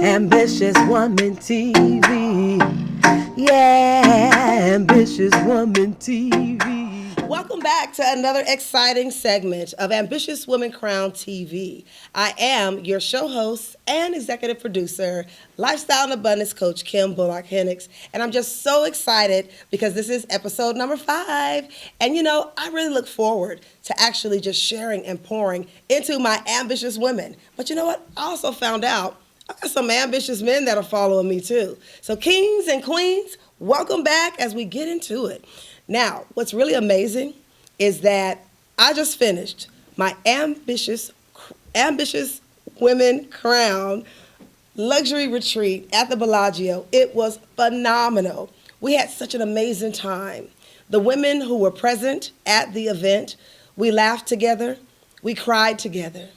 Ambitious Woman TV. Yeah, Ambitious Woman TV. Welcome back to another exciting segment of Ambitious Women Crown TV. I am your show host and executive producer, lifestyle and abundance coach Kim Bullock Hennix, and I'm just so excited because this is episode number 5. And I really look forward to actually just sharing and pouring into my ambitious women. But you know what? I also found out I got some ambitious men that are following me too. So kings and queens, welcome back as we get into it. Now, what's really amazing is that I just finished my ambitious women crown luxury retreat at the Bellagio. It was phenomenal. We had such an amazing time. The women who were present at the event, we laughed together, we cried together.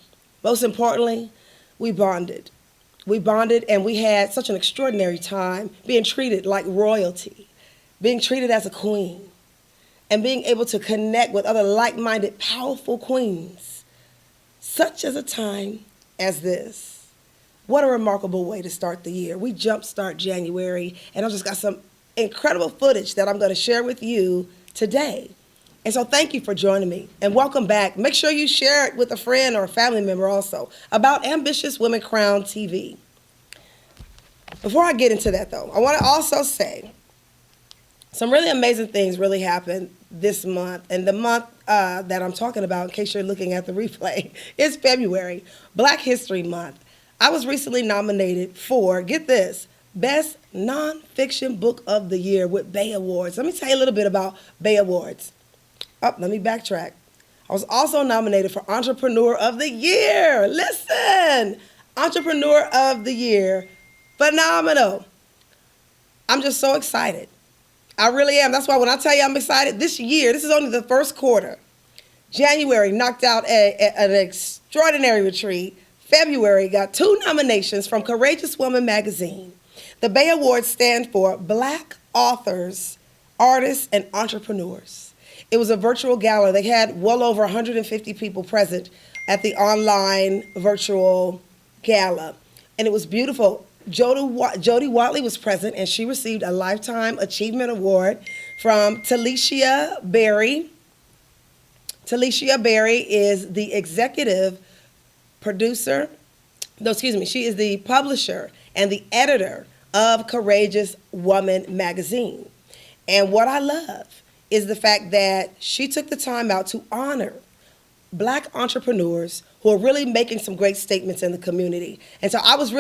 Most importantly, we bonded. We bonded and we had such an extraordinary time being treated like royalty, being treated as a queen, and being able to connect with other like-minded, powerful queens. Such as a time as this. What a remarkable way to start the year. We jumpstart January, and I've just got some incredible footage that I'm going to share with you today. And so thank you for joining me, and welcome back. Make sure you share it with a friend or a family member also about Ambitious Women Crown TV. Before I get into that, though, I want to also say some really amazing things really happened this month. And the month that I'm talking about, in case you're looking at the replay, is February, Black History Month. I was recently nominated for, get this, Best Nonfiction Book of the Year with Bay Awards. Let me tell you a little bit about Bay Awards. Let me backtrack. I was also nominated for Entrepreneur of the Year. Listen, Entrepreneur of the Year. Phenomenal. I'm just so excited. I really am. That's why when I tell you I'm excited, this year, this is only the first quarter. January knocked out an extraordinary retreat. February got 2 nominations from Courageous Woman magazine. The Bay Awards stand for Black Authors, Artists, and Entrepreneurs. It was a virtual gala. They had well over 150 people present at the online virtual gala. And it was beautiful. Jody Watley was present, and she received a Lifetime Achievement Award from Talicia Berry. Talicia Berry is the executive producer. No, excuse me. She is the publisher and the editor of Courageous Woman magazine. And what I love is the fact that she took the time out to honor Black entrepreneurs who are really making some great statements in the community. And so I was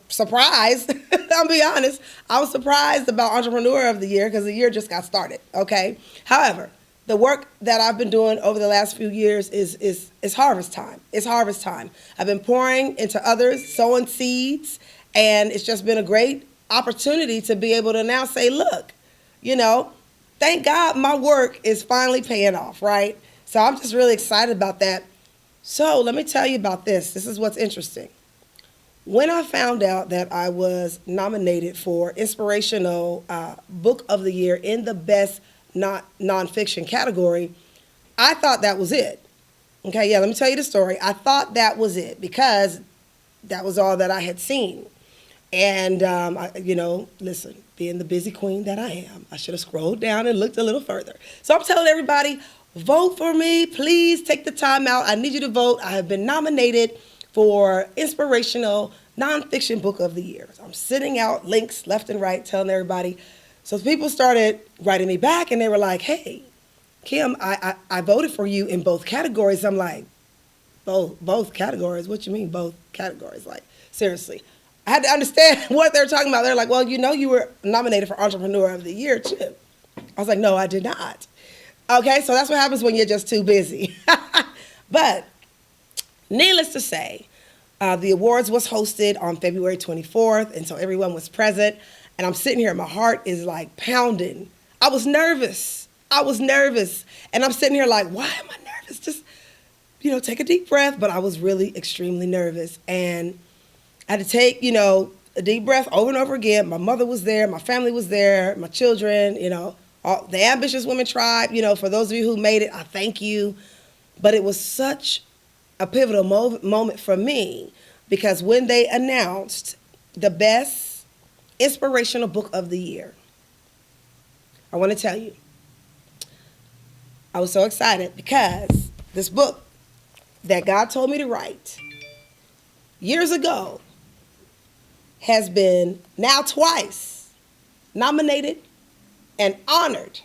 surprised, I'll be honest, I was surprised about Entrepreneur of the Year because the year just got started, okay? However, the work that I've been doing over the last few years is harvest time. It's harvest time. I've been pouring into others, sowing seeds, and it's just been a great opportunity to be able to now say, look, thank God my work is finally paying off, right? So I'm just really excited about that. So let me tell you about this. This is what's interesting. When I found out that I was nominated for Inspirational Book of the Year in the Best Nonfiction category, I thought that was it. Okay, yeah, let me tell you the story. I thought that was it because that was all that I had seen. And, listen, being the busy queen that I am, I should have scrolled down and looked a little further. So I'm telling everybody, vote for me. Please take the time out. I need you to vote. I have been nominated for Inspirational Nonfiction Book of the Year. So I'm sending out links left and right, telling everybody. So people started writing me back, and they were like, hey, Kim, I voted for you in both categories. I'm like, both categories? What you mean both categories? Like, seriously. I had to understand what they were talking about. They're like, well, you were nominated for Entrepreneur of the Year, too. I was like, no, I did not. Okay, so that's what happens when you're just too busy. But needless to say, the awards was hosted on February 24th, and so everyone was present. And I'm sitting here, and my heart is like pounding. I was nervous. And I'm sitting here like, why am I nervous? Just, take a deep breath. But I was really extremely nervous. And I had to take, a deep breath over and over again. My mother was there. My family was there. My children, the Ambitious Women Tribe, for those of you who made it, I thank you. But it was such a pivotal moment for me because when they announced the best inspirational book of the year, I want to tell you, I was so excited because this book that God told me to write years ago has been now twice nominated and honored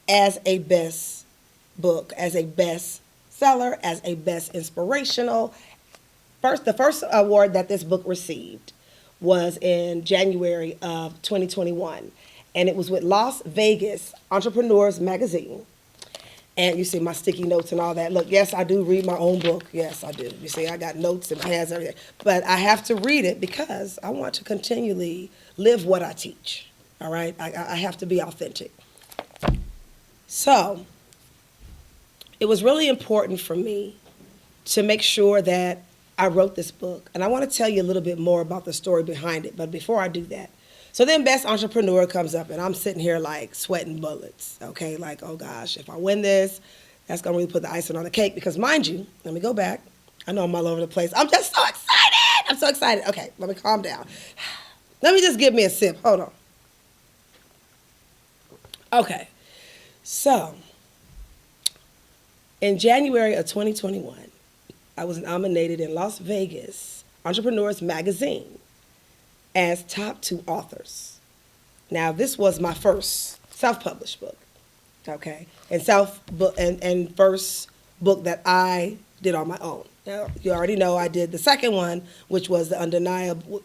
as a best book, as a best seller, as a best inspirational. The first award that this book received was in January of 2021, and it was with Las Vegas Entrepreneurs Magazine. And you see my sticky notes and all that. Look, yes, I do read my own book. Yes, I do. You see, I got notes and pads, everything. But I have to read it because I want to continually live what I teach. All right? I have to be authentic. So it was really important for me to make sure that I wrote this book. And I want to tell you a little bit more about the story behind it. But before I do that, so then Best Entrepreneur comes up, and I'm sitting here like sweating bullets, okay? Like, oh gosh, if I win this, that's gonna really put the icing on the cake. Because mind you, let me go back. I know I'm all over the place. I'm just so excited. I'm so excited. Okay, let me calm down. Let me just give me a sip. Hold on. Okay, so in January of 2021, I was nominated in Las Vegas Entrepreneurs Magazine as top 2 authors. Now, this was my first self-published book, okay, and first book that I did on my own. Now, you already know I did the second one, which was the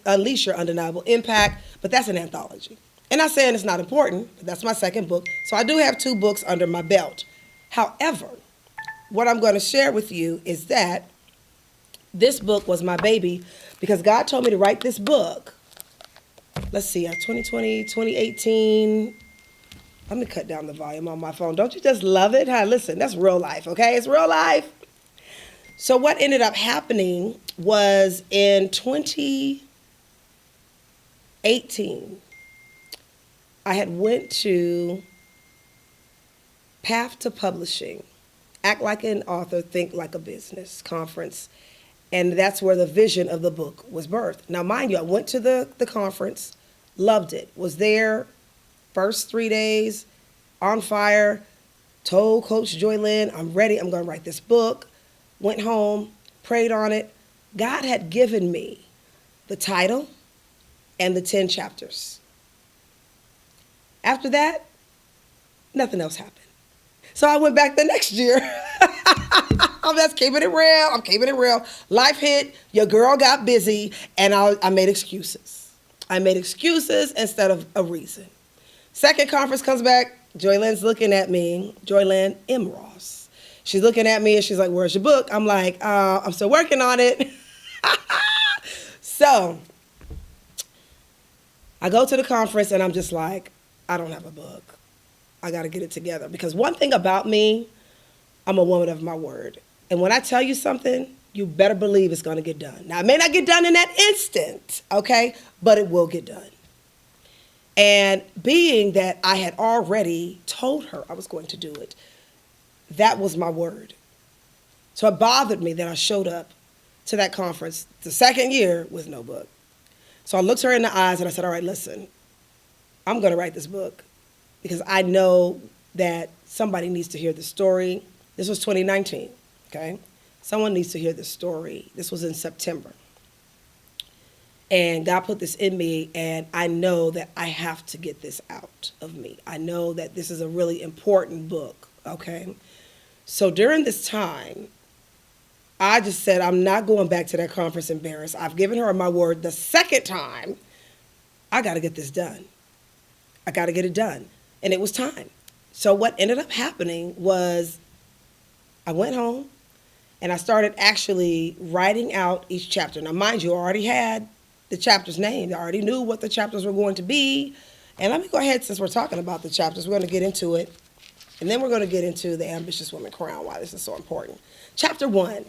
Unleash Your Undeniable Impact, but that's an anthology. And not saying it's not important, but that's my second book. So I do have 2 books under my belt. However, what I'm going to share with you is that this book was my baby because God told me to write this book. Let's see, 2020, 2018. Let me cut down the volume on my phone. Don't you just love it? Huh? Listen, that's real life, okay? It's real life. So what ended up happening was in 2018, I had went to Path to Publishing, Act Like an Author, Think Like a Business conference. And that's where the vision of the book was birthed. Now, mind you, I went to the conference, loved it, was there first 3 days, on fire, told Coach Joy Lynn, I'm ready, I'm going to write this book. Went home, prayed on it. God had given me the title and the 10 chapters. After that, nothing else happened. So I went back the next year. I'm just keeping it real. I'm keeping it real. Life hit, your girl got busy, and I made excuses. I made excuses instead of a reason. Second conference comes back, Joy Lynn's looking at me, Joy Lynn M. Ross. She's looking at me and she's like, where's your book? I'm like, I'm still working on it. So I go to the conference and I'm just like, I don't have a book. I got to get it together. Because one thing about me, I'm a woman of my word. And when I tell you something, you better believe it's going to get done. Now, it may not get done in that instant, okay? But it will get done. And being that I had already told her I was going to do it, that was my word. So it bothered me that I showed up to that conference the second year with no book. So I looked her in the eyes and I said, all right, listen, I'm going to write this book because I know that somebody needs to hear the story. This was 2019, okay? Someone needs to hear this story. This was in September. And God put this in me, and I know that I have to get this out of me. I know that this is a really important book, okay? So during this time, I just said, I'm not going back to that conference embarrassed. I've given her my word the second time. I got to get this done. I got to get it done. And it was time. So what ended up happening was I went home, and I started actually writing out each chapter. Now, mind you, I already had the chapters named. I already knew what the chapters were going to be. And let me go ahead, since we're talking about the chapters, we're going to get into it. And then we're going to get into the Ambitious Woman Crown, why this is so important. Chapter 1,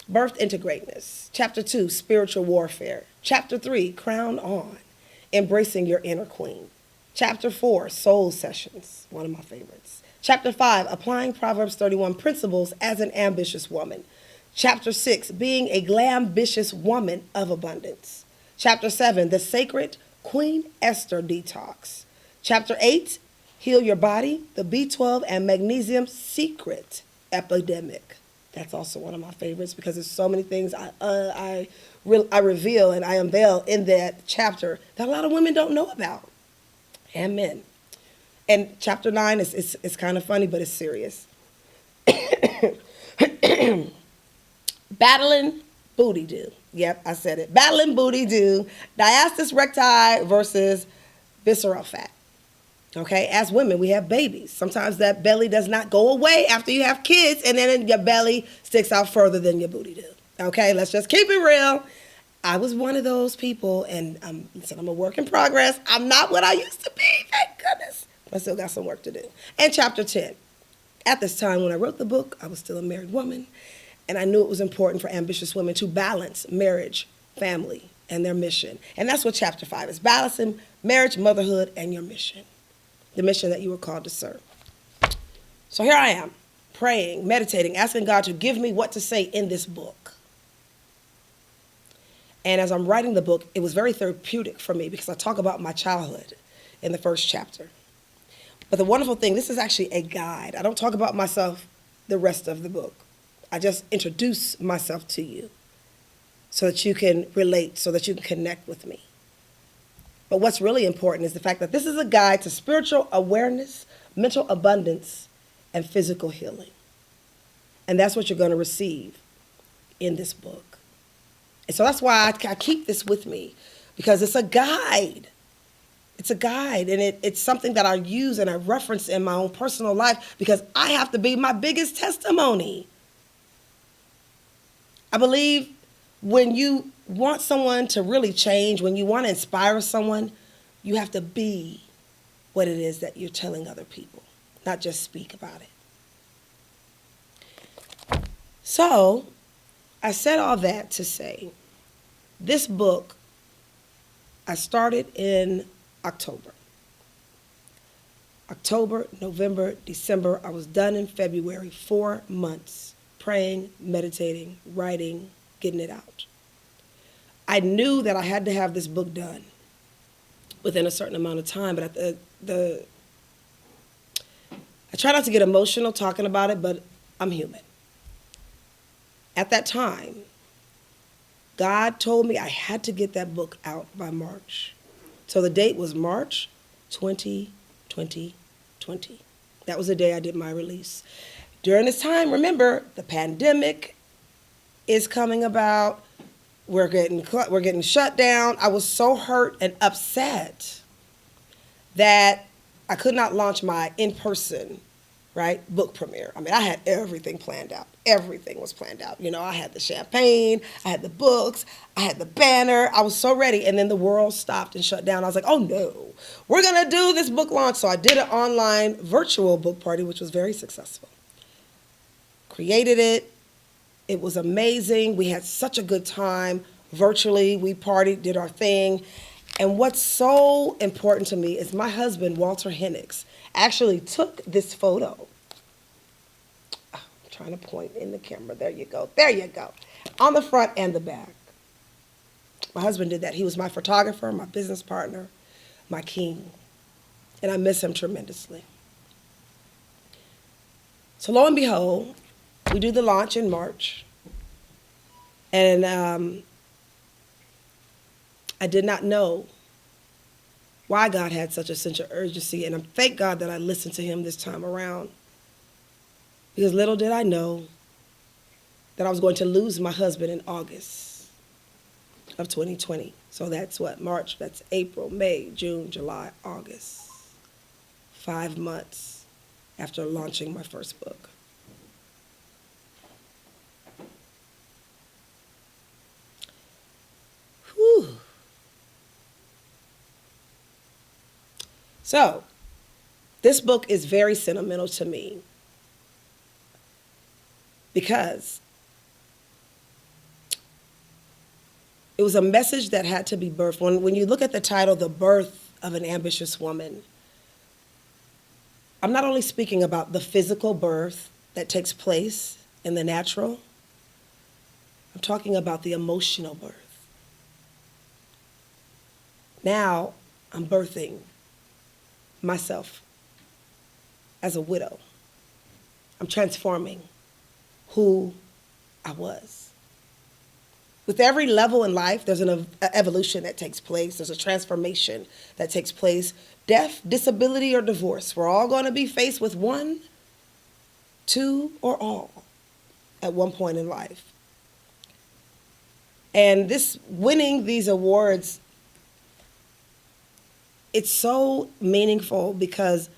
Birth into Greatness. Chapter 2, Spiritual Warfare. Chapter 3, Crown On, Embracing Your Inner Queen. Chapter 4, Soul Sessions, one of my favorites. Chapter 5, Applying Proverbs 31 Principles as an Ambitious Woman. Chapter 6, being a glambitious woman of abundance. Chapter 7, the sacred Queen Esther detox. Chapter 8, heal your body, the B12 and magnesium secret epidemic. That's also one of my favorites because there's so many things I reveal and I unveil in that chapter that a lot of women don't know about, and men. And chapter 9 is kind of funny, but it's serious. Battling booty do. Yep, I said it. Battling booty do. Diastasis recti versus visceral fat. Okay, as women, we have babies. Sometimes that belly does not go away after you have kids, and then your belly sticks out further than your booty do. Okay, let's just keep it real. I was one of those people, and listen, I'm a work in progress. I'm not what I used to be, thank goodness. I still got some work to do. And chapter 10. At this time when I wrote the book, I was still a married woman, and I knew it was important for ambitious women to balance marriage, family, and their mission. And that's what chapter 5 is, balancing marriage, motherhood, and your mission. The mission that you were called to serve. So here I am, praying, meditating, asking God to give me what to say in this book. And as I'm writing the book, it was very therapeutic for me because I talk about my childhood in the first chapter. But the wonderful thing, this is actually a guide. I don't talk about myself the rest of the book. I just introduce myself to you so that you can relate, so that you can connect with me. But what's really important is the fact that this is a guide to spiritual awareness, mental abundance, and physical healing. And that's what you're going to receive in this book. And so that's why I keep this with me, because it's a guide. It's a guide, and it's something that I use and I reference in my own personal life because I have to be my biggest testimony. I believe when you want someone to really change, when you want to inspire someone, you have to be what it is that you're telling other people, not just speak about it. So I said all that to say, this book, I started in October, November, December. I was done in February, 4 months, praying, meditating, writing, getting it out. I knew that I had to have this book done within a certain amount of time, but I try not to get emotional talking about it, but I'm human. At that time, God told me I had to get that book out by March. So the date was March 2020. That was the day I did my release. During this time, remember, the pandemic is coming about. We're getting shut down. I was so hurt and upset that I could not launch my in-person, book premiere. I mean, I had everything planned out. Everything was planned out. You know, I had the champagne, I had the books, I had the banner. I was so ready. And then the world stopped and shut down. I was like, oh no, we're going to do this book launch. So I did an online virtual book party, which was very successful. Created it. It was amazing. We had such a good time virtually. We partied, did our thing. And what's so important to me is my husband, Walter Hennix, actually took this photo. I'm trying to point in the camera. There you go. There you go. On the front and the back. My husband did that. He was my photographer, my business partner, my king. And I miss him tremendously. So lo and behold, we do the launch in March. And I did not know why God had such a sense of urgency. And I thank God that I listened to him this time around. Because little did I know that I was going to lose my husband in August of 2020. So that's what, March, that's April, May, June, July, August. 5 months after launching my first book. Whew. So, this book is very sentimental to me because it was a message that had to be birthed. When you look at the title, The Birth of an Ambitious Woman, I'm not only speaking about the physical birth that takes place in the natural, talking about the emotional birth. Now I'm birthing myself as a widow. I'm transforming who I was. With every level in life, there's an evolution that takes place. There's a transformation that takes place. Death, disability, or divorce. We're all going to be faced with one, two, or all at one point in life. And this winning these awards, it's so meaningful because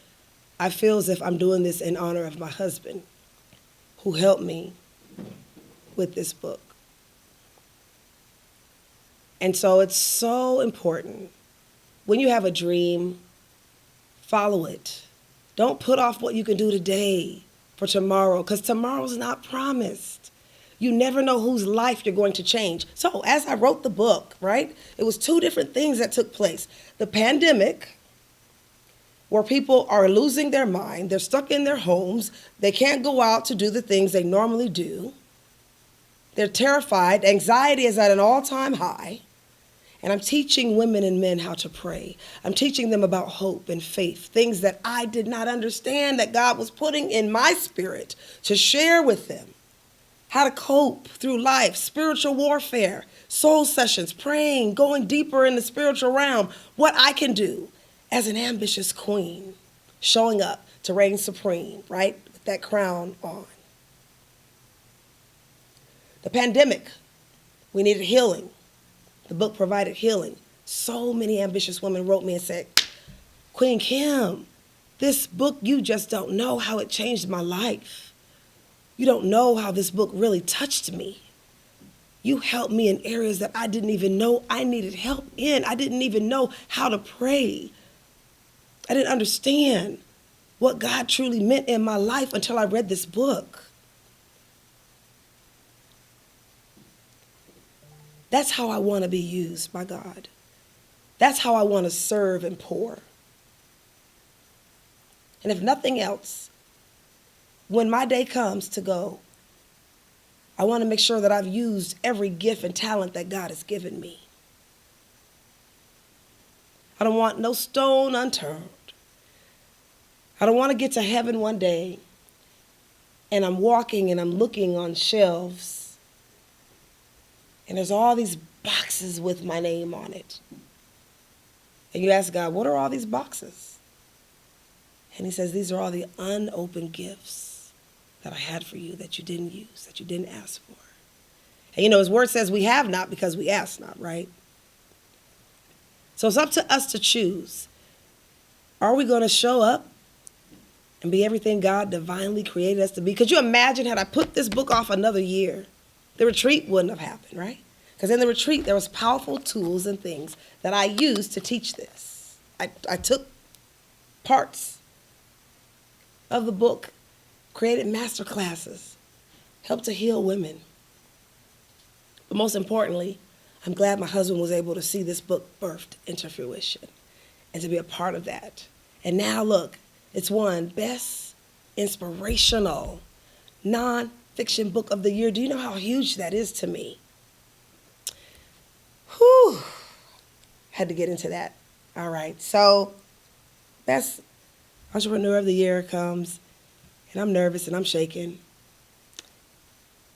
I feel as if I'm doing this in honor of my husband, who helped me with this book. And so it's so important. When you have a dream, follow it. Don't put off what you can do today for tomorrow, because tomorrow's not promised. You never know whose life you're going to change. So as I wrote the book, right, it was two different things that took place. The pandemic, where people are losing their mind, they're stuck in their homes, they can't go out to do the things they normally do. They're terrified, anxiety is at an all-time high. And I'm teaching women and men how to pray. I'm teaching them about hope and faith, things that I did not understand that God was putting in my spirit to share with them. How to cope through life, spiritual warfare, soul sessions, praying, going deeper in the spiritual realm, what I can do as an ambitious queen, showing up to reign supreme, right, with that crown on. The pandemic, we needed healing. The book provided healing. So many ambitious women wrote me and said, Queen Kim, this book, you just don't know how it changed my life. You don't know how this book really touched me. You helped me in areas that I didn't even know I needed help in. I didn't even know how to pray. I didn't understand what God truly meant in my life until I read this book. That's how I want to be used by God. That's how I want to serve and pour. And if nothing else, when my day comes to go, I want to make sure that I've used every gift and talent that God has given me. I don't want no stone unturned. I don't want to get to heaven one day and I'm walking and I'm looking on shelves and there's all these boxes with my name on it. And you ask God, what are all these boxes? And he says, these are all the unopened gifts that I had for you that you didn't use, that you didn't ask for. And you know, his word says we have not because we ask not, right? So it's up to us to choose. Are we going to show up and be everything God divinely created us to be? Could you imagine had I put this book off another year? The retreat wouldn't have happened, right? Because in the retreat, there was powerful tools and things that I used to teach this. I took parts of the book, created master classes, helped to heal women. But most importantly, I'm glad my husband was able to see this book birthed into fruition and to be a part of that. And now look, it's won Best Inspirational Non-Fiction Book of the Year. Do you know how huge that is to me? Whew. Had to get into that. All right. So Best Entrepreneur of the Year comes, and I'm nervous and I'm shaking.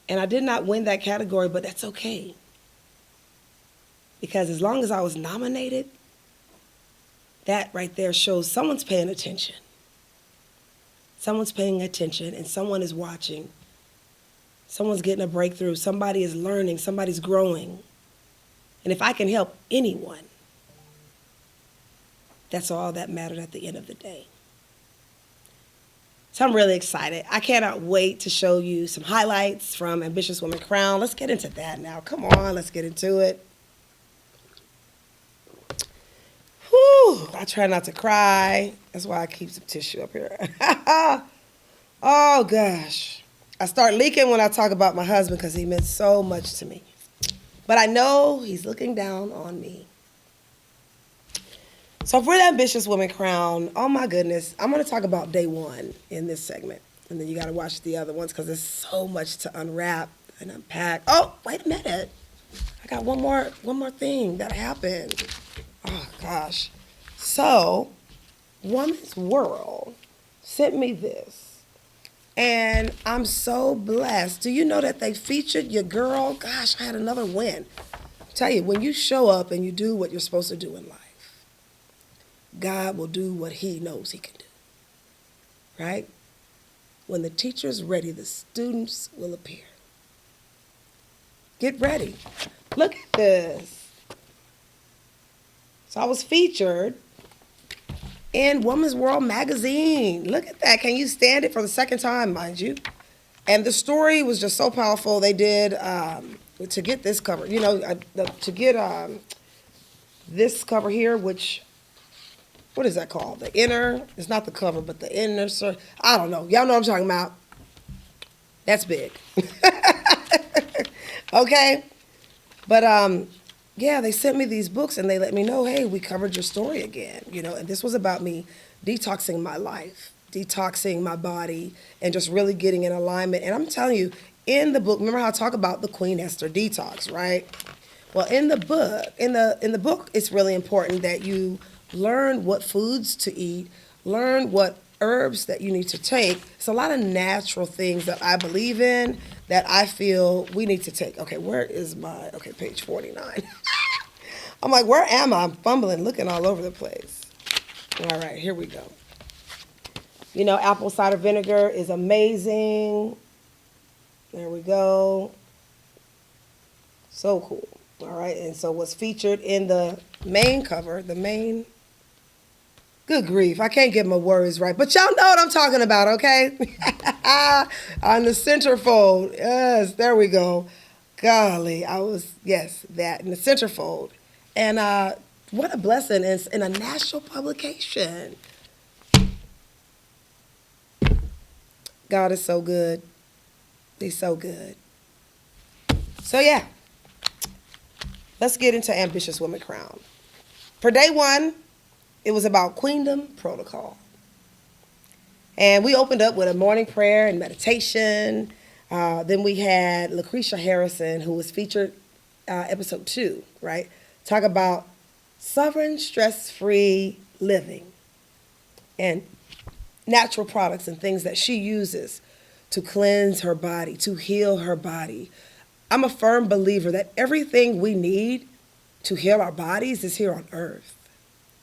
And I did not win that category, but that's okay. Because as long as I was nominated, that right there shows someone's paying attention. Someone's paying attention and someone is watching. Someone's getting a breakthrough. Somebody is learning. Somebody's growing. And if I can help anyone, that's all that mattered at the end of the day. So I'm really excited. I cannot wait to show you some highlights from Ambitious Woman Crown. Let's get into that now. Come on, let's get into it. Whew, I try not to cry. That's why I keep some tissue up here. Oh, gosh. I start leaking when I talk about my husband because he meant so much to me. But I know he's looking down on me. So for the Ambitious Woman Crown, oh my goodness, I'm going to talk about day one in this segment. And then you got to watch the other ones because there's so much to unwrap. and unpack. Oh, wait a minute. I got one more thing that happened. Oh gosh. So, Woman's World sent me this. And I'm so blessed. Do you know that they featured your girl? Gosh, I had another win. Tell you, when you show up and you do what you're supposed to do in life, God will do what he knows he can do. Right? When the teacher's ready, the students will appear. Get ready. Look at this. So I was featured in Woman's World magazine. Look at that. Can you stand it for the second time, mind you? And the story was just so powerful. They did, to get this cover, to get this cover here, which, what is that called? The inner, it's not the cover, but the inner, I don't know. Y'all know what I'm talking about. That's big. Okay? But, yeah, they sent me these books and they let me know, hey, we covered your story again, and this was about me detoxing my life, detoxing my body, and just really getting in alignment. And I'm telling you, in the book, remember how I talk about the Queen Esther detox, right? Well, in the book, it's really important that you learn what foods to eat, learn what herbs that you need to take. It's a lot of natural things that I believe in that I feel we need to take. Okay, where is page 49. I'm like, where am I? I'm fumbling, looking all over the place. All right, here we go. Apple cider vinegar is amazing. There we go. So cool. All right, and so what's featured in the main cover, good grief, I can't get my words right, but y'all know what I'm talking about, okay? On the centerfold, yes, there we go. Golly, that, in the centerfold. And what a blessing, it's in a national publication. God is so good. He's so good. So yeah, let's get into Ambitious Woman Crown. For day one, it was about Queendom Protocol. And we opened up with a morning prayer and meditation. Then we had Lucretia Harrison, who was featured episode 2, right? Talk about sovereign, stress-free living and natural products and things that she uses to cleanse her body, to heal her body. I'm a firm believer that everything we need to heal our bodies is here on earth.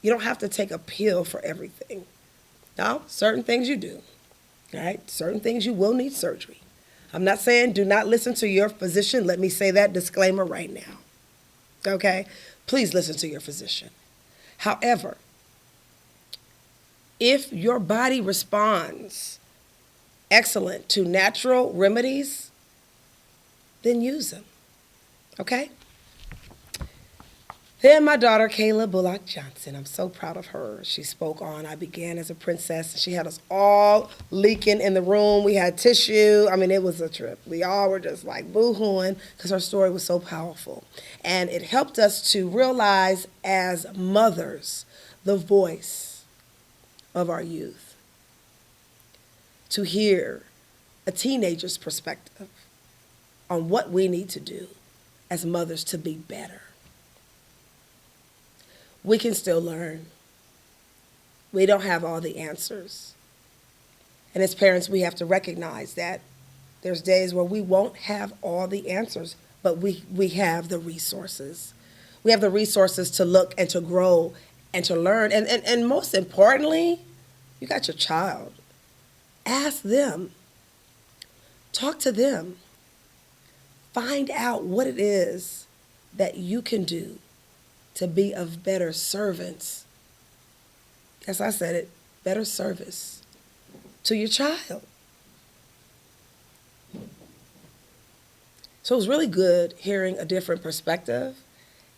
You don't have to take a pill for everything. Now, certain things you do, right? Certain things you will need surgery. I'm not saying do not listen to your physician. Let me say that disclaimer right now. Okay? Please listen to your physician. However, if your body responds excellent to natural remedies, then use them. Okay? Then my daughter, Kayla Bullock Johnson, I'm so proud of her. She spoke on I Began as a Princess. She had us all leaking in the room. We had tissue. I mean, it was a trip. We all were just like boo-hooing because her story was so powerful. And it helped us to realize as mothers the voice of our youth, to hear a teenager's perspective on what we need to do as mothers to be better. We can still learn. We don't have all the answers. And as parents, we have to recognize that there's days where we won't have all the answers, but we have the resources. We have the resources to look and to grow and to learn. And most importantly, you got your child. Ask them. Talk to them. Find out what it is that you can do to be of better servants. Yes, I said it, better service to your child. So it was really good hearing a different perspective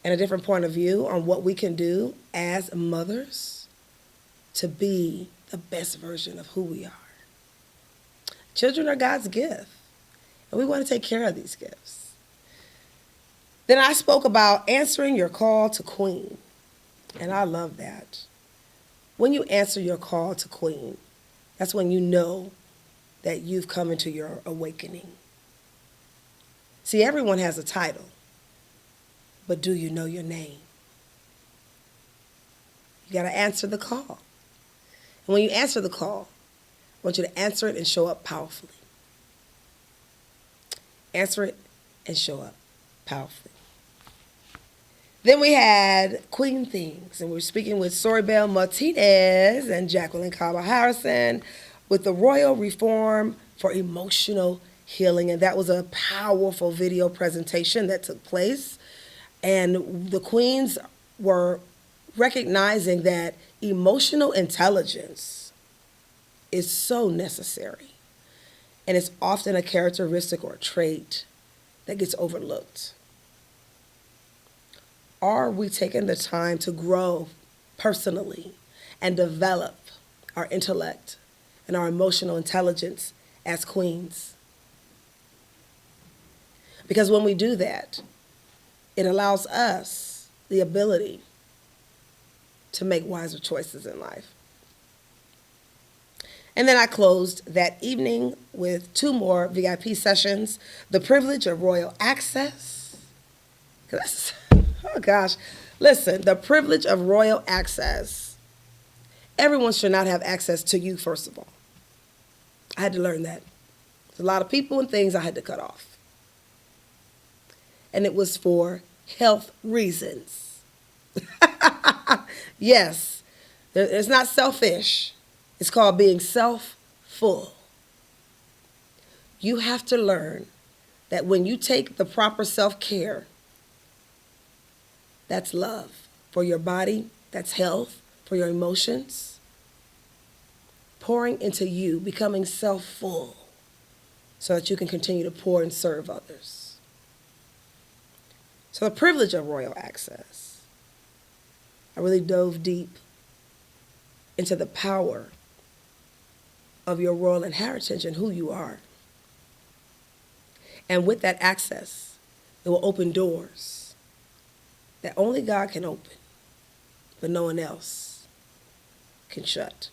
and a different point of view on what we can do as mothers to be the best version of who we are. Children are God's gift, and we want to take care of these gifts. Then I spoke about answering your call to queen, and I love that. When you answer your call to queen, that's when you know that you've come into your awakening. See, everyone has a title, but do you know your name? You got to answer the call. And when you answer the call, I want you to answer it and show up powerfully. Answer it and show up powerfully. Then we had Queen Things, and we were speaking with Soribel Martinez and Jacqueline Cabo Harrison with the Royal Reform for Emotional Healing. And that was a powerful video presentation that took place. And the queens were recognizing that emotional intelligence is so necessary. And it's often a characteristic or a trait that gets overlooked. Are we taking the time to grow personally and develop our intellect and our emotional intelligence as queens? Because when we do that, it allows us the ability to make wiser choices in life. And then I closed that evening with 2 more VIP sessions, the privilege of royal access. Oh gosh, listen, the privilege of royal access. Everyone should not have access to you, first of all. I had to learn that. There's a lot of people and things I had to cut off. And it was for health reasons. Yes, it's not selfish. It's called being self-full. You have to learn that when you take the proper self-care, that's love for your body, that's health for your emotions, pouring into you, becoming self-full so that you can continue to pour and serve others. So the privilege of royal access, I really dove deep into the power of your royal inheritance and who you are. And with that access, it will open doors that only God can open, but no one else can shut.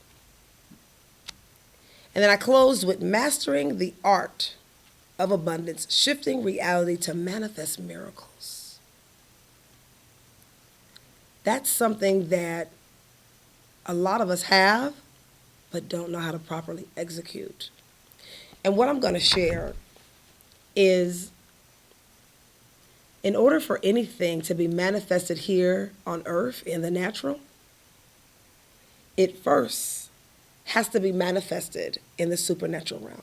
And then I closed with mastering the art of abundance, shifting reality to manifest miracles. That's something that a lot of us have, but don't know how to properly execute. And what I'm going to share is, in order for anything to be manifested here on earth in the natural, it first has to be manifested in the supernatural realm.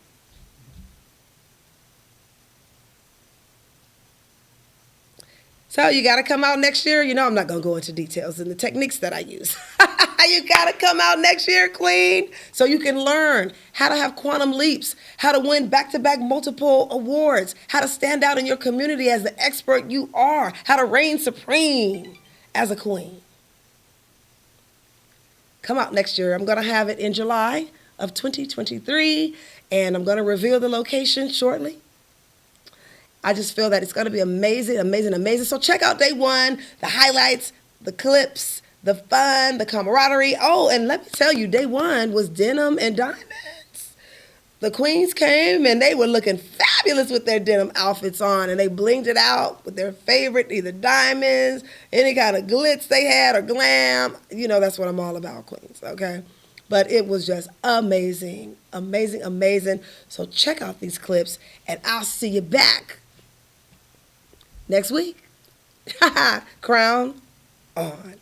So you got to come out next year. You know, I'm not going to go into details and the techniques that I use. You got to come out next year, queen, so you can learn how to have quantum leaps, how to win back-to-back multiple awards, how to stand out in your community as the expert you are, how to reign supreme as a queen. Come out next year. I'm going to have it in July of 2023, and I'm going to reveal the location shortly. I just feel that it's going to be amazing, amazing, amazing. So check out day one, the highlights, the clips, the fun, the camaraderie. Oh, and let me tell you, day one was denim and diamonds. The queens came and they were looking fabulous with their denim outfits on, and they blinged it out with their favorite, either diamonds, any kind of glitz they had or glam. You know, that's what I'm all about, queens, okay? But it was just amazing, amazing, amazing. So check out these clips, and I'll see you back next week. Crown on.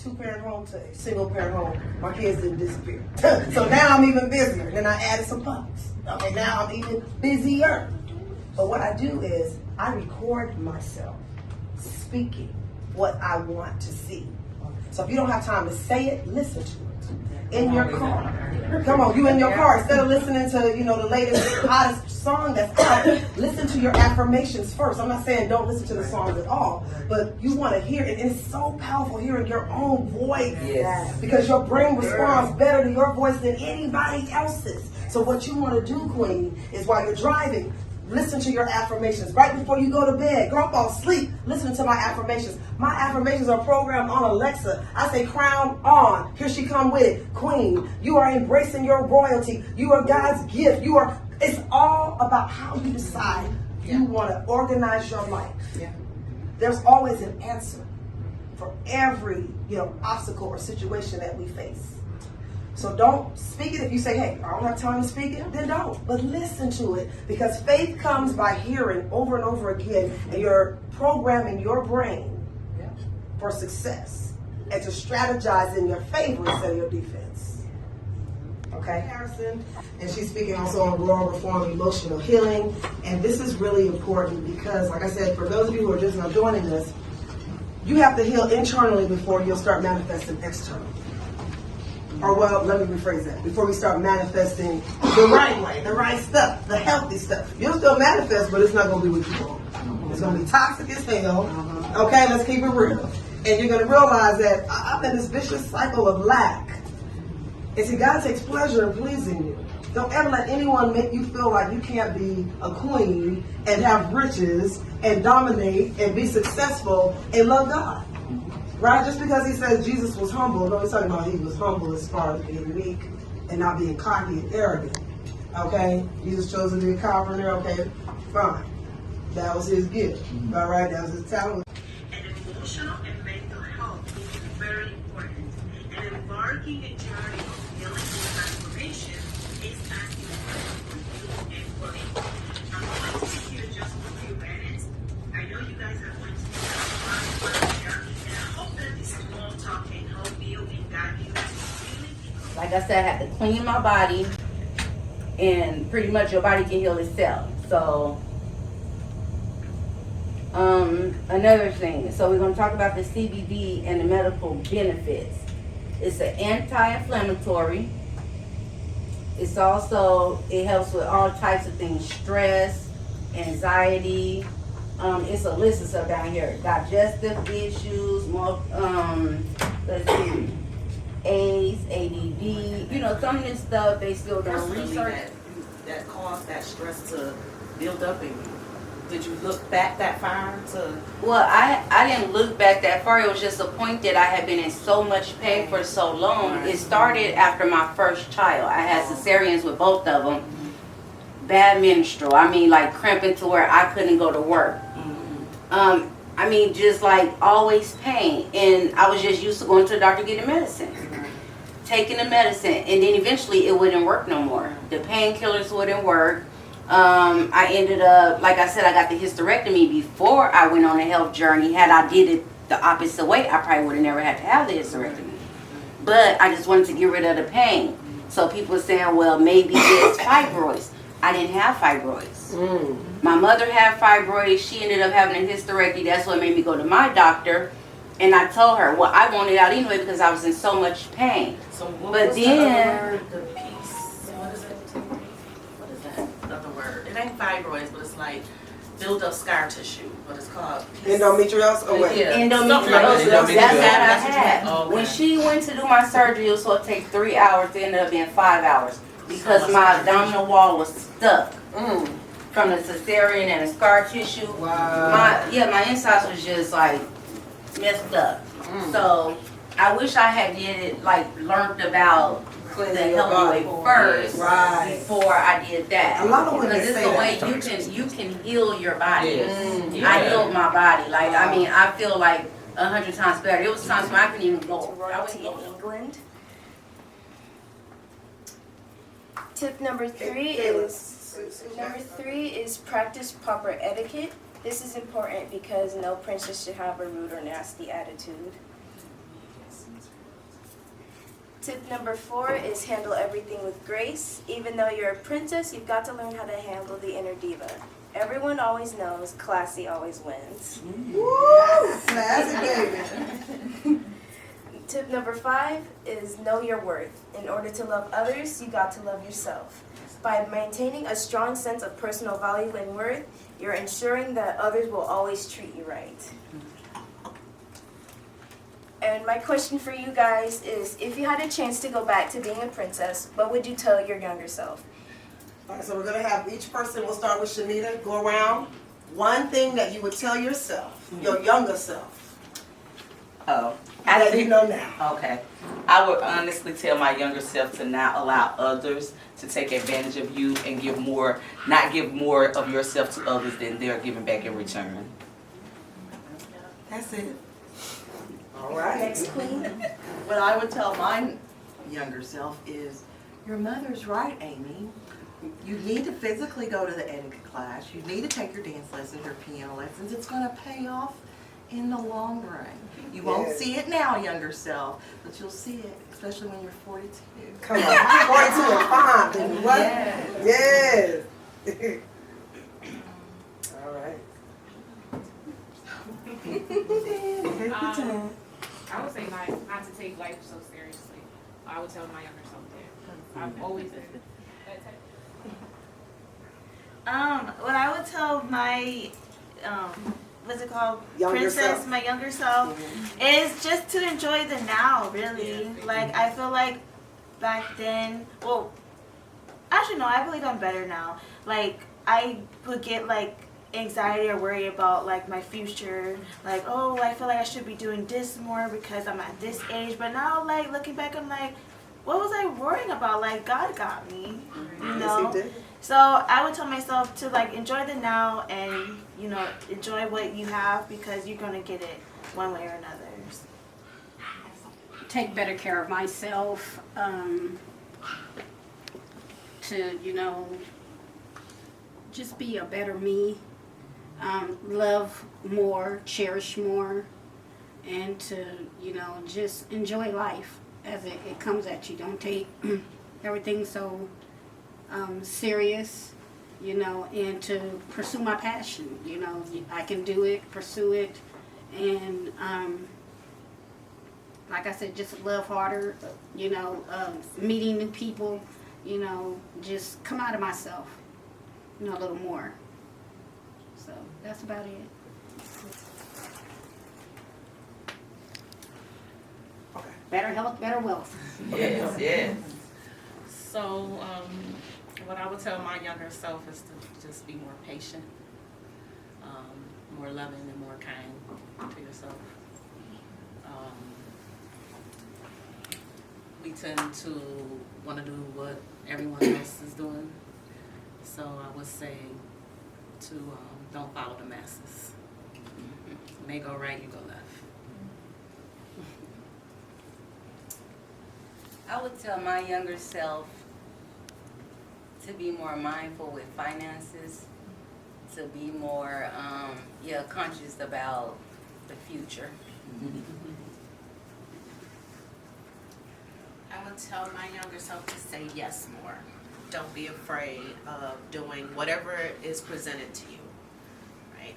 two-parent home to a single-parent home. My kids didn't disappear. So now I'm even busier. Then I added some puppies. Okay, now I'm even busier. But what I do is I record myself speaking what I want to see. So if you don't have time to say it, listen to it in your car. Come on, you in your car. Instead of listening to, the latest, hottest song that's out, listen to your affirmations first. I'm not saying don't listen to the songs at all, but you want to hear it. And it's so powerful hearing your own voice. Yes. Because your brain responds better to your voice than anybody else's. So what you want to do, Queen, is while you're driving, listen to your affirmations. Right before you go to bed, girl, fall asleep, listen to my affirmations. My affirmations are programmed on Alexa. I say, crown on. Here she come with it. Queen, you are embracing your royalty. You are God's gift. It's all about how you decide you want to organize your life. Yeah. There's always an answer for every, obstacle or situation that we face. So don't speak it. If you say, hey, I don't have time to speak it, then don't. But listen to it, because faith comes by hearing over and over again, and you're programming your brain for success and to strategize in your favor instead of your defense. Okay, Harrison? And she's speaking also on Rural Reform, emotional healing. And this is really important because, like I said, for those of you who are just now joining us, you have to heal internally before you'll start manifesting externally. Or, well, let me rephrase that. Before we start manifesting the right way, the right stuff, the healthy stuff. You'll still manifest, but it's not going to be what you want. It's going to be toxic as hell. Okay, let's keep it real. And you're going to realize that I'm in this vicious cycle of lack. And see, God takes pleasure in pleasing you. Don't ever let anyone make you feel like you can't be a queen and have riches and dominate and be successful and love God. Right? Just because he says Jesus was humble, no, he's talking about he was humble as far as being meek and not being cocky and arrogant. Okay? Jesus chose to be a carpenter. Okay, fine. That was his gift. All right? That was his talent. And emotional and mental health is very important. And embarking a journey of healing and transformation is as important and for me. I'm going to be here just for a few minutes. I know you guys are going to be like I said, I have to clean my body, and pretty much your body can heal itself. So, another thing. So we're going to talk about the CBD and the medical benefits. It's an anti-inflammatory. It's also, it helps with all types of things, stress, anxiety. It's a list of stuff down here. Digestive issues, more, let's see, AIDS, ADD. Some of this stuff they still don't research. That caused that stress to build up in you. Did you look back that far to? Well, I didn't look back that far. It was just a point that I had been in so much pain for so long. Right. It started after my first child. I had cesareans with both of them. Bad menstrual. Like cramping to where I couldn't go to work. Just like always pain. And I was just used to going to the doctor getting medicine. Taking the medicine. And then eventually it wouldn't work no more. The painkillers wouldn't work. I ended up, like I said, I got the hysterectomy before I went on a health journey. Had I did it the opposite way, I probably would have never had to have the hysterectomy. But I just wanted to get rid of the pain. So people were saying, well, maybe it's fibroids. I didn't have fibroids. My mother had fibroids. She ended up having a hysterectomy. That's what made me go to my doctor. And I told her, well, I wanted it out anyway because I was in so much pain. So what was then the peace? What is it? What is that other word? It ain't fibroids, but it's like build up scar tissue. What it's called? Endometriosis? Oh, wait. Yeah. Endometriosis. That's what I had. Oh, okay. When she went to do my surgery, it was supposed to take 3 hours. It ended up being 5 hours because my abdominal wall was stuck from the cesarean and the scar tissue. Wow. My insides was just like messed up. So I wish I had learned about the healthy way first before I did that. A lot of women because it's say the way that. you can heal your body. Yes. I healed my body. I feel like 100 times better. There was times when I couldn't even go. Royalty in England. Tip number three is practice proper etiquette. This is important because no princess should have a rude or nasty attitude. Tip number 4 is handle everything with grace. Even though you're a princess, you've got to learn how to handle the inner diva. Everyone always knows, classy always wins. Woo! Classy baby. Tip number 5 is know your worth. In order to love others, you got to love yourself. By maintaining a strong sense of personal value and worth, you're ensuring that others will always treat you right. And my question for you guys is, if you had a chance to go back to being a princess, what would you tell your younger self? All right, so we're gonna have each person, we'll start with Shanita, go around. One thing that you would tell yourself, your younger self, Oh, that you know now. okay. I would honestly tell my younger self to not allow others to take advantage of you and not give more of yourself to others than they're giving back in return. That's it. All right. Next queen. What I would tell my younger self is, your mother's right, Amy. You need to physically go to the etiquette class. You need to take your dance lessons, your piano lessons. It's going to pay off in the long run. You won't Yes. see it now, younger self, but you'll see it, especially when you're 42. Come on, 42 and fine, baby. What? Yes. All right. I would say not to take life so seriously. I would tell my younger self that. I've always been that type. What I would tell my, what's it called? Younger Princess, self. my younger self, is just to enjoy the now, really. Like, I feel like back then, well, actually, no, I believe I'm better now. Like, I would get, like, anxiety or worry about, like, my future. Like, oh, I feel like I should be doing this more because I'm at this age. But now, like, looking back, I'm like, what was I worrying about? Like, God got me, you know? Yes, he did. So I would tell myself to like enjoy the now and, you know, enjoy what you have because you're going to get it one way or another. Take better care of myself, to, you know, just be a better me, love more, cherish more, and to, you know, just enjoy life as it comes at you. Don't take everything so serious, you know, and to pursue my passion. You know, I can do it, pursue it, and like I said, just love harder, you know, meeting new people, you know, just come out of myself, you know, a little more. So that's about it. Okay. Better health, better wealth. Yes, yes. So, what I would tell my younger self is to just be more patient, more loving and more kind to yourself. We tend to want to do what everyone else is doing. So I would say to don't follow the masses. You may go right, you go left. I would tell my younger self to be more mindful with finances, to be more conscious about the future. I would tell my younger self to say yes more. Don't be afraid of doing whatever is presented to you. Right?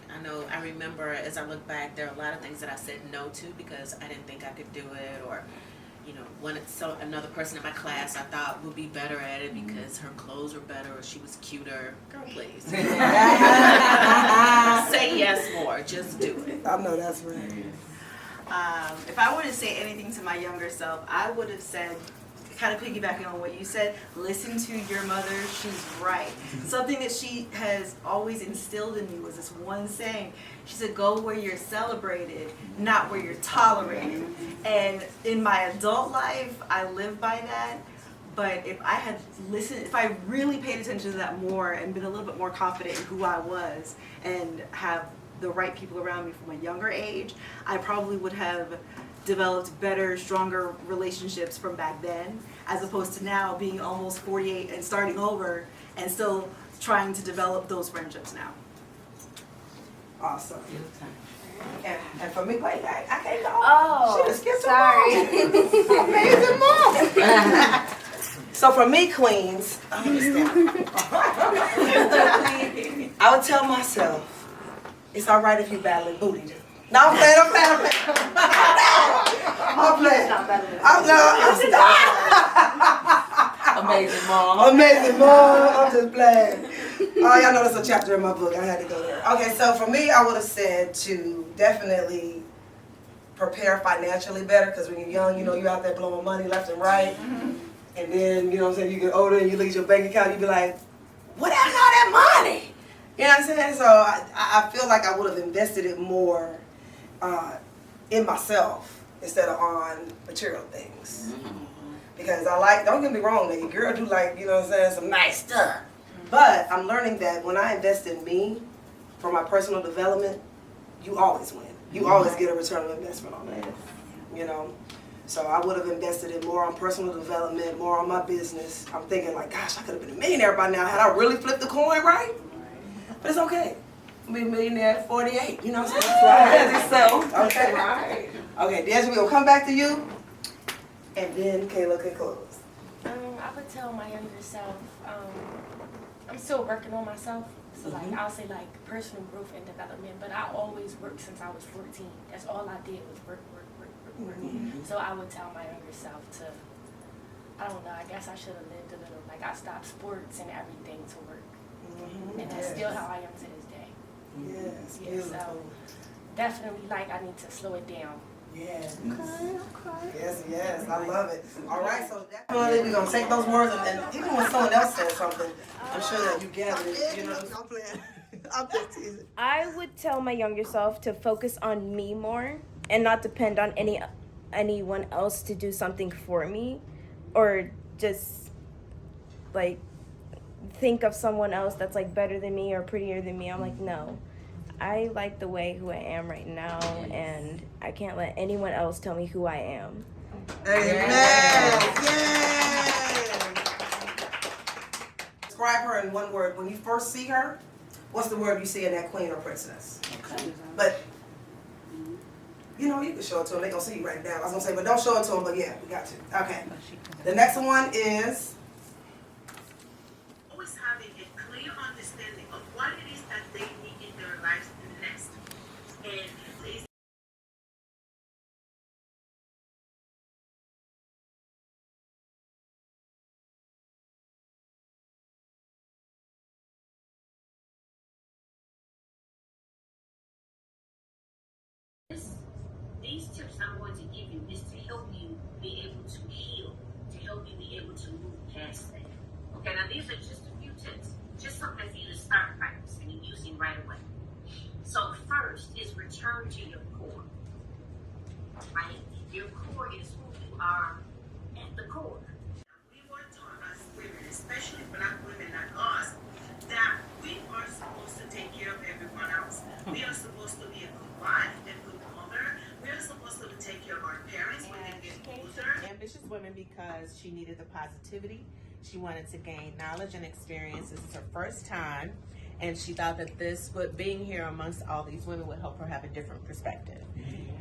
I remember as I look back, there are a lot of things that I said no to because I didn't think I could do it, or another person in my class I thought would be better at it because her clothes were better or she was cuter. Girl, please. Say yes more. Just do it. I know that's right. If I were to say anything to my younger self, I would have said, kind of piggybacking on what you said, listen to your mother, she's right. Something that she has always instilled in me was this one saying. She said, go where you're celebrated, not where you're tolerated. And in my adult life, I live by that. But if I had listened, if I really paid attention to that more and been a little bit more confident in who I was and have the right people around me from a younger age, I probably would have developed better, stronger relationships from back then, as opposed to now being almost 48 and starting over and still trying to develop those friendships now. Awesome. And for me, wait, I can't go. Oh, She just skipped sorry. Amazing mom. So for me, queens, I understand. I would tell myself, it's all right if you battling booty. No, I'm playing. I'm playing. Amazing mom. Amazing mom. I'm just playing. Oh, y'all know that's a chapter in my book. I had to go there. Okay, so for me, I would have said to definitely prepare financially better, because when you're young, you know, you're out there blowing money left and right. And then, you know what I'm saying, you get older and you look at your bank account, you be like, what happened to all that money? You know what I'm saying? So I feel like I would have invested it more in myself instead of on material things. Because I like, don't get me wrong, nigga, girl do like, you know what I'm saying, some nice stuff. But I'm learning that when I invest in me for my personal development, you always win. You always get a return of investment on that, you know? So I would have invested in more on personal development, more on my business. I'm thinking like, gosh, I could have been a millionaire by now had I really flipped the coin right. But it's okay. I'll be a millionaire at 48, you know what I'm saying? That's right. Okay. Right. Okay, Des, we're going to come back to you. And then Kayla can close. I would tell my younger self, I'm still working on myself. So like I'll say like personal growth and development, but I always worked since I was 14. That's all I did was work. So I would tell my younger self to, I don't know, I guess I should have lived a little, like I stopped sports and everything to work. And that's still how I am to this day. Yes, Yeah, so definitely like I need to slow it down. Yes. Yes, I love it. All right, so definitely we're going to take those words and even when someone else says something, I'm sure that you gather it, you know. I'm playing. I'm just teasing. I would tell my younger self to focus on me more and not depend on anyone else to do something for me, or just like think of someone else that's like better than me or prettier than me. I'm like, no. I like the way who I am right now, and I can't let anyone else tell me who I am. Amen. Describe her in one word. When you first see her, what's the word you see in that queen or princess? Okay. But, you know, you can show it to them. They're going to see you right now. I was going to say, but don't show it to them, but yeah, we got to. Okay. The next one is? Always having a clear understanding of what it is that they need in their lives next. And please. These tips I'm going to give you is to help you be able to heal, to help you be able to move past that. Okay, now these are just a few tips, just something for you to start practicing and using right away. So first is return to your core, right? Your core is who you are at the core. We were taught as women, especially Black women like us, that we are supposed to take care of everyone else. We are supposed to be a good wife, a good mother. We are supposed to take care of our parents when they get older. Ambitious Women because she needed the positivity. She wanted to gain knowledge and experience. This is her first time, and she thought that being here amongst all these women would help her have a different perspective.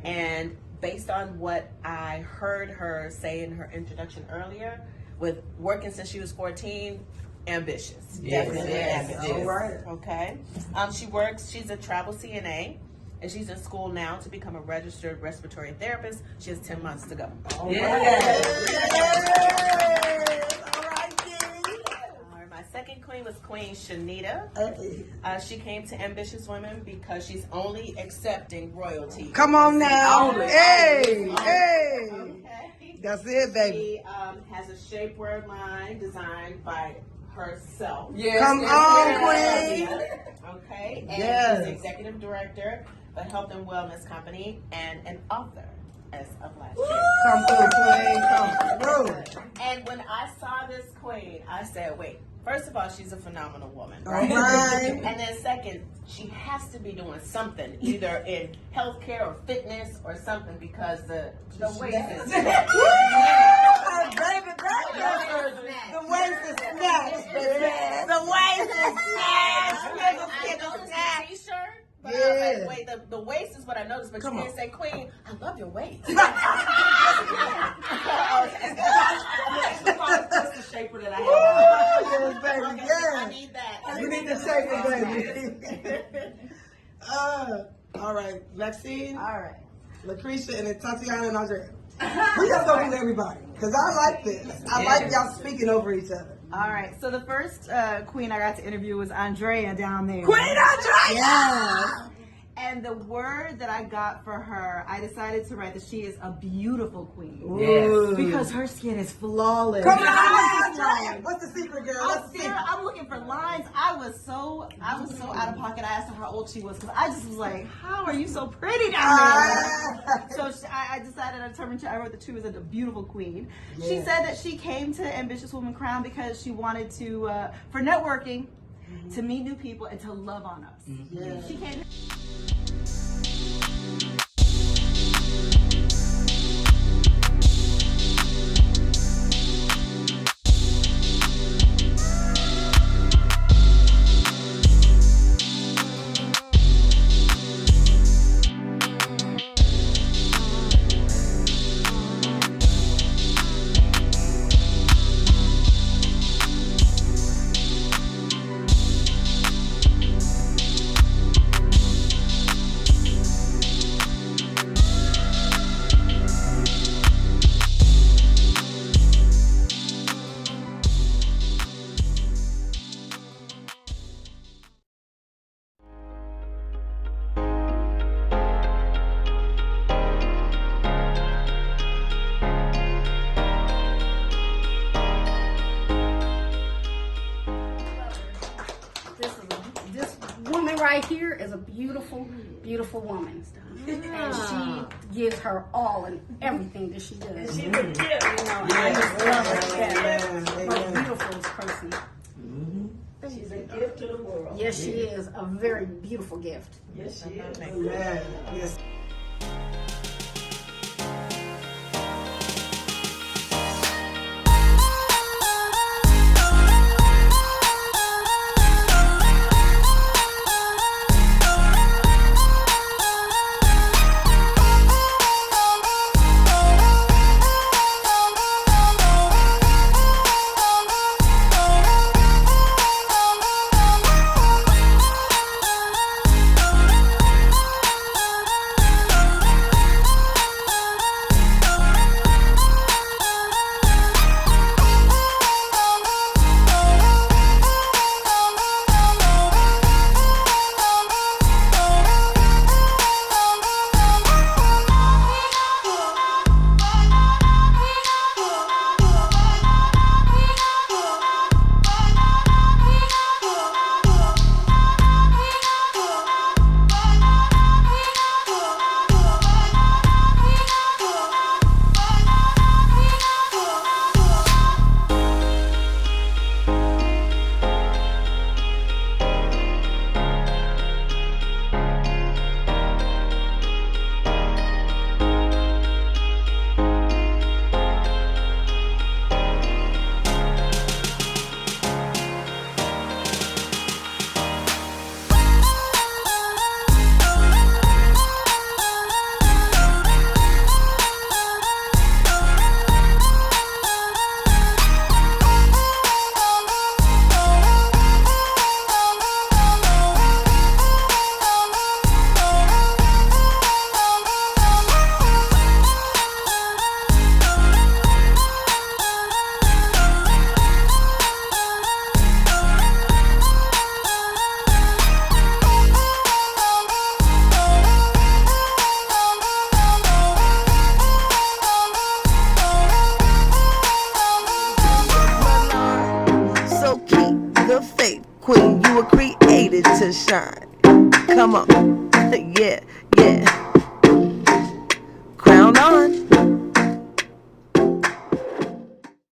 And based on what I heard her say in her introduction earlier, with working since she was 14, ambitious. Definitely ambitious. All right. Okay. She's a travel CNA. And she's in school now to become a registered respiratory therapist. She has 10 months to go. All right, My second queen was Queen Shanita. She came to Ambitious Women because she's only accepting royalty. Come on now. Only. Hey. Okay. That's it, baby. She has a shapewear line designed by herself. Yes. Come on, Queen. Okay. And yes. She's the executive director of a health and wellness company and an author as of last year. Come through, Queen. Come through. And when I saw this queen, I said, wait, first of all, she's a phenomenal woman. Right? All right. And then second, she has to be doing something, either in healthcare or fitness or something, because the waist is snatched. Baby, the waist is snatched. The waist is snatched. T-shirt. Yeah. ahead. Wait, the waist is what I noticed, but Come you on. didn't say queen. I love your waist. That's the shaper that I have. Yes, baby, Okay, yes. I need that. You need to shake it, baby. All right, Maxine, All right. Lucretia, and then Tatiana and Andrea. We just go through everybody because I like this. I like y'all speaking over each other. All right, so the first queen I got to interview was Andrea down there. Queen Andrea! Yeah. And the word that I got for her, I decided to write that she is a beautiful queen. Ooh. Because her skin is flawless. Come on, Andrea. what's the secret, girl? What's the secret? I'm looking for lines. I was so out of pocket. I asked her how old she was because I just was like, how are you so pretty down there? So I decided, I wrote that she was a beautiful queen. Yeah. She said that she came to Ambitious Woman Crown because she wanted to, for networking, to meet new people and to love on us. Yeah. She came. This woman right here is a beautiful, beautiful woman. And she gives her all in everything that she does. She's a gift. You know, and I just love her. Yeah. Most beautiful person. She's a gift to the world. Yes, she is a very beautiful gift. Yes, she is. Amen. Yes. Queen, you were created to shine. Come on, yeah, yeah.